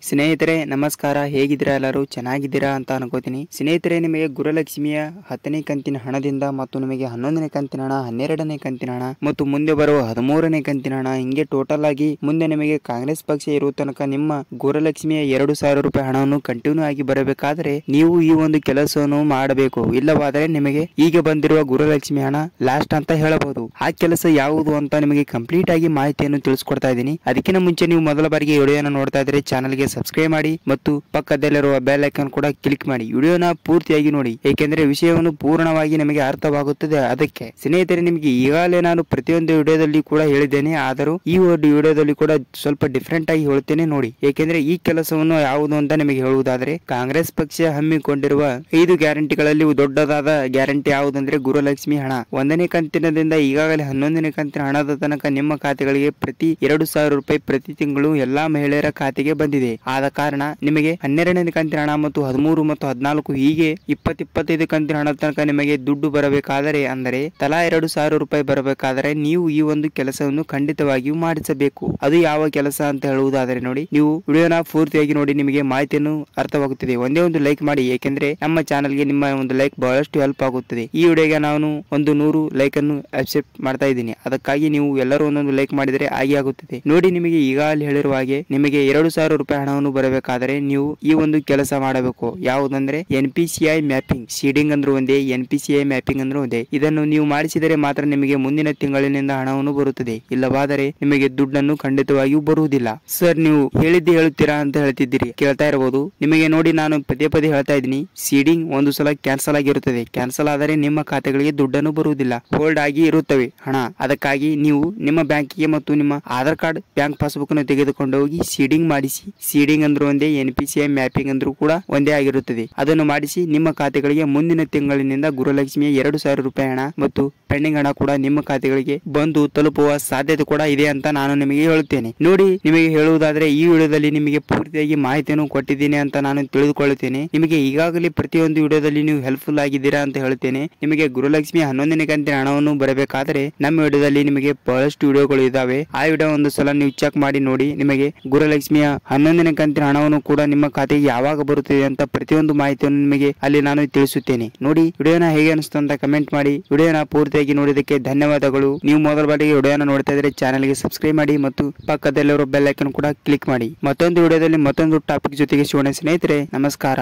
ಸ್ನೇಹಿತರೆ ನಮಸ್ಕಾರ. ಹೇಗಿದ್ದೀರಾ? ಎಲ್ಲರೂ ಚೆನ್ನಾಗಿದ್ದೀರಾ ಅಂತ ಅನ್ಕೋತೀನಿ. ಸ್ನೇಹಿತರೆ, ನಿಮಗೆ ಗೃಹಲಕ್ಷ್ಮಿಯ 10ನೇ ಕಂತಿನ ಹಣದಿಂದ ಮತ್ತು ನಿಮಗೆ 11ನೇ ಕಂತಿನ ಹಣ, 12ನೇ ಕಂತಿನ ಹಣ ಮತ್ತು ಮುಂದೆ ಬರುವ 13ನೇ ಕಂತಿನ ಹಣ, ಹಿಂಗೆ ಟೋಟಲ್ ಆಗಿ ಮುಂದೆ ನಿಮಗೆ ಕಾಂಗ್ರೆಸ್ ಪಕ್ಷ ಇರುವ ತನಕ ನಿಮ್ಮ ಗೃಹಲಕ್ಷ್ಮಿಯ 2,000 ರೂಪಾಯಿ ಹಣವನ್ನು ಕಂಟಿನ್ಯೂ ಆಗಿ ಬರಬೇಕಾದ್ರೆ ನೀವು ಈ ಒಂದು ಕೆಲಸವನ್ನು ಮಾಡಬೇಕು. ಇಲ್ಲವಾದರೆ ನಿಮಗೆ ಈಗ ಬಂದಿರುವ ಗೃಹಲಕ್ಷ್ಮಿ ಹಣ ಲಾಸ್ಟ್ ಅಂತ ಹೇಳಬಹುದು. ಆ ಕೆಲಸ ಯಾವುದು ಅಂತ ನಿಮಗೆ ಕಂಪ್ಲೀಟ್ ಆಗಿ ಮಾಹಿತಿಯನ್ನು ತಿಳಿಸ್ಕೊಡ್ತಾ ಇದ್ದೀನಿ. ಅದಕ್ಕಿಂತ ಮುಂಚೆ ನೀವು ಮೊದಲ ಬಾರಿಗೆ ವಿಡಿಯೋನ ನೋಡ್ತಾ ಇದ್ರೆ ಚಾನಲ್ಗೆ ಸಬ್ಸ್ಕ್ರೈಬ್ ಮಾಡಿ ಮತ್ತು ಪಕ್ಕದಲ್ಲಿರುವ ಬೆಲ್ ಐಕಾನ್ ಕೂಡ ಕ್ಲಿಕ್ ಮಾಡಿ. ವಿಡಿಯೋನ ಪೂರ್ತಿಯಾಗಿ ನೋಡಿ, ಏಕೆಂದರೆ ವಿಷಯವನ್ನು ಪೂರ್ಣವಾಗಿ ನಿಮಗೆ ಅರ್ಥವಾಗುತ್ತದೆ. ಅದಕ್ಕೆ ಸ್ನೇಹಿತರೆ, ನಿಮಗೆ ಈಗಾಗಲೇ ನಾನು ಪ್ರತಿಯೊಂದು ವಿಡಿಯೋದಲ್ಲಿ ಕೂಡ ಹೇಳಿದ್ದೇನೆ, ಆದರೂ ಈ ಒಂದು ವಿಡಿಯೋದಲ್ಲಿ ಕೂಡ ಸ್ವಲ್ಪ ಡಿಫ್ರೆಂಟ್ ಆಗಿ ಹೇಳ್ತೇನೆ ನೋಡಿ. ಏಕೆಂದ್ರೆ ಈ ಕೆಲಸವನ್ನು ಯಾವುದು ಅಂತ ನಿಮಗೆ ಹೇಳುವುದಾದ್ರೆ, ಕಾಂಗ್ರೆಸ್ ಪಕ್ಷ ಹಮ್ಮಿಕೊಂಡಿರುವ 5 ಗ್ಯಾರಂಟಿಗಳಲ್ಲಿ ದೊಡ್ಡದಾದ ಗ್ಯಾರಂಟಿ ಯಾವುದಂದ್ರೆ ಗೃಹಲಕ್ಷ್ಮಿ ಹಣ. 1ನೇ ಕಂತಿನದಿಂದ ಈಗಾಗಲೇ 11ನೇ ಕಂತಿನ ಹಣದ ತನಕ ನಿಮ್ಮ ಖಾತೆಗಳಿಗೆ ಪ್ರತಿ 2,000 ರೂಪಾಯಿ ಪ್ರತಿ ತಿಂಗಳು ಎಲ್ಲಾ ಮಹಿಳೆಯರ ಖಾತೆಗೆ ಬಂದಿದೆ. ಆದ ಕಾರಣ ನಿಮಗೆ 12ನೇ ಕಂತಿನ ಹಣ ಮತ್ತು 13 ಮತ್ತು 14 ಹೀಗೆ 25 ಕಂತಿನ ಹಣದ ತನಕ ನಿಮಗೆ ದುಡ್ಡು ಬರಬೇಕಾದರೆ, ಅಂದರೆ ತಲಾ 2,000 ರೂಪಾಯಿ ಬರಬೇಕಾದರೆ ನೀವು ಈ ಒಂದು ಕೆಲಸವನ್ನು ಖಂಡಿತವಾಗಿಯೂ ಮಾಡಿಸಬೇಕು. ಅದು ಯಾವ ಕೆಲಸ ಅಂತ ಹೇಳುವುದಾದರೆ ನೋಡಿ, ನೀವು ವಿಡಿಯೋನ ಪೂರ್ತಿಯಾಗಿ ನೋಡಿ, ನಿಮಗೆ ಮಾಹಿತಿಯನ್ನು ಅರ್ಥವಾಗುತ್ತದೆ. ಒಂದೇ ಒಂದು ಲೈಕ್ ಮಾಡಿ, ಏಕೆಂದ್ರೆ ನಮ್ಮ ಚಾನಲ್ಗೆ ನಿಮ್ಮ ಒಂದು ಲೈಕ್ ಬಹಳಷ್ಟು ಹೆಲ್ಪ್ ಆಗುತ್ತದೆ. ಈ ವಿಡಿಯೋಗೆ ನಾನು ಒಂದು 100 ಲೈಕ್ ಅನ್ನು ಅಕ್ಸೆಪ್ಟ್ ಮಾಡ್ತಾ ಇದ್ದೀನಿ. ಅದಕ್ಕಾಗಿ ನೀವು ಎಲ್ಲರೂ ಒಂದೊಂದು ಲೈಕ್ ಮಾಡಿದರೆ ಆಗಿ ಆಗುತ್ತದೆ ನೋಡಿ. ನಿಮಗೆ ಈಗಾಗಲೇ ಹೇಳಿರುವ ಹಾಗೆ ನಿಮಗೆ 2,000 ರೂಪಾಯಿ ಹಣವನ್ನು ಬರಬೇಕಾದರೆ ನೀವು ಈ ಒಂದು ಕೆಲಸ ಮಾಡಬೇಕು. ಯಾವುದಂದ್ರೆ NPCI ಮ್ಯಾಪಿಂಗ್. ಸೀಡಿಂಗ್ ಅಂದ್ರೂ ಒಂದೇ, NPCI ಮ್ಯಾಪಿಂಗ್ ಅಂದ್ರೂ ಒಂದೇ. ಇದನ್ನು ನೀವು ಮಾಡಿಸಿದರೆ ಮಾತ್ರ ನಿಮಗೆ ಮುಂದಿನ ತಿಂಗಳಿನಿಂದ ಹಣವನ್ನು ಬರುತ್ತದೆ. ಇಲ್ಲವಾದರೆ ನಿಮಗೆ ದುಡ್ಡನ್ನು ಖಂಡಿತವಾಗಿಯೂ ಬರುವುದಿಲ್ಲ. ಸರ್, ನೀವು ಹೇಳಿದ್ದೆ ಹೇಳುತ್ತೀರಾ ಅಂತ ಹೇಳ್ತಿದ್ದೀರಿ, ಕೇಳ್ತಾ ಇರಬಹುದು. ನಿಮಗೆ ನೋಡಿ, ನಾನು ಪದೇ ಪದೇ ಹೇಳ್ತಾ ಇದ್ದೀನಿ, ಸೀಡಿಂಗ್ ಒಂದು ಸಲ ಕ್ಯಾನ್ಸಲ್ ಆಗಿರುತ್ತದೆ. ಕ್ಯಾನ್ಸಲ್ ಆದರೆ ನಿಮ್ಮ ಖಾತೆಗಳಿಗೆ ದುಡ್ಡನ್ನು ಬರುವುದಿಲ್ಲ, ಹೋಲ್ಡ್ ಆಗಿ ಇರುತ್ತವೆ ಹಣ. ಅದಕ್ಕಾಗಿ ನೀವು ನಿಮ್ಮ ಬ್ಯಾಂಕಿಗೆ ಮತ್ತು ನಿಮ್ಮ ಆಧಾರ್ ಕಾರ್ಡ್, ಬ್ಯಾಂಕ್ ಪಾಸ್ಬುಕ್ ಅನ್ನು ತೆಗೆದುಕೊಂಡು ಹೋಗಿ ಸೀಡಿಂಗ್ ಮಾಡಿಸಿ. ಸೀಡಿಂಗ್ ಅಂದ್ರೂ ಒಂದೇ, NPCI ಮ್ಯಾಪಿಂಗ್ ಅಂದ್ರೂ ಕೂಡ ಒಂದೇ ಆಗಿರುತ್ತದೆ. ಅದನ್ನು ಮಾಡಿಸಿ ನಿಮ್ಮ ಖಾತೆಗಳಿಗೆ ಮುಂದಿನ ತಿಂಗಳಿನಿಂದ ಗೃಹಲಕ್ಷ್ಮಿಯ 2,000 ರೂಪಾಯಿ ಹಣ ಮತ್ತು ಪೆಂಡಿಂಗ್ ಹಣ ಕೂಡ ನಿಮ್ಮ ಖಾತೆಗಳಿಗೆ ಬಂದು ತಲುಪುವ ಸಾಧ್ಯತೆ ಕೂಡ ಇದೆ ಅಂತ ನಾನು ನಿಮಗೆ ಹೇಳುತ್ತೇನೆ ನೋಡಿ. ನಿಮಗೆ ಹೇಳುವುದಾದ್ರೆ, ಈ ವಿಡಿಯೋದಲ್ಲಿ ನಿಮಗೆ ಪೂರ್ತಿಯಾಗಿ ಮಾಹಿತಿಯನ್ನು ಕೊಟ್ಟಿದ್ದೀನಿ ಅಂತ ನಾನು ತಿಳಿದುಕೊಳ್ಳುತ್ತೇನೆ. ನಿಮಗೆ ಈಗಾಗಲೇ ಪ್ರತಿಯೊಂದು ವಿಡಿಯೋದಲ್ಲಿ ನೀವು ಹೆಲ್ಪ್ಫುಲ್ ಆಗಿದ್ದೀರಾ ಅಂತ ಹೇಳುತ್ತೇನೆ. ನಿಮಗೆ ಗೃಹಲಕ್ಷ್ಮಿ 11ನೇ ಕಂತಿನ ಹಣವನ್ನು ಬರಬೇಕಾದರೆ ನಮ್ಮ ವಿಡಿಯೋದಲ್ಲಿ ನಿಮಗೆ ಬಹಳಷ್ಟು ವಿಡಿಯೋಗಳು ಇದಾವೆ. ಆ ವಿಡಿಯೋ ಒಂದು ಸಲ ನೀವು ಚೆಕ್ ಮಾಡಿ ನೋಡಿ. ನಿಮಗೆ ಗೃಹಲಕ್ಷ್ಮಿಯ 11ನೇ ಕಂತಿನ ಹಣವನ್ನು ಕೂಡ ನಿಮ್ಮ ಖಾತೆಗೆ ಯಾವಾಗ ಬರುತ್ತದೆ ಅಂತ ಪ್ರತಿಯೊಂದು ಮಾಹಿತಿಯನ್ನು ನಿಮಗೆ ಅಲ್ಲಿ ನಾನು ತಿಳಿಸುತ್ತೇನೆ ನೋಡಿ. ವಿಡಿಯೋನ ಹೇಗೆ ಅನಿಸ್ತು ಅಂತ ಕಮೆಂಟ್ ಮಾಡಿ. ವಿಡಿಯೋನ ಪೂರ್ತಿಯಾಗಿ ನೋಡಿದಕ್ಕೆ ಧನ್ಯವಾದಗಳು. ನೀವು ಮೊದಲ ಬಾರಿಗೆ ವಿಡಿಯೋನ ನೋಡ್ತಾ ಇದ್ರೆ ಚಾನಲ್ಗೆ ಸಬ್ಸ್ಕ್ರೈಬ್ ಮಾಡಿ ಮತ್ತು ಪಕ್ಕದಲ್ಲಿರೋ ಬೆಲ್ ಐಕಾನ್ ಕೂಡ ಕ್ಲಿಕ್ ಮಾಡಿ. ಮತ್ತೊಂದು ವಿಡಿಯೋದಲ್ಲಿ ಮತ್ತೊಂದು ಟಾಪಿಕ್ ಜೊತೆಗೆ ಸಿಗೋಣ ಸ್ನೇಹಿತರೆ. ನಮಸ್ಕಾರ.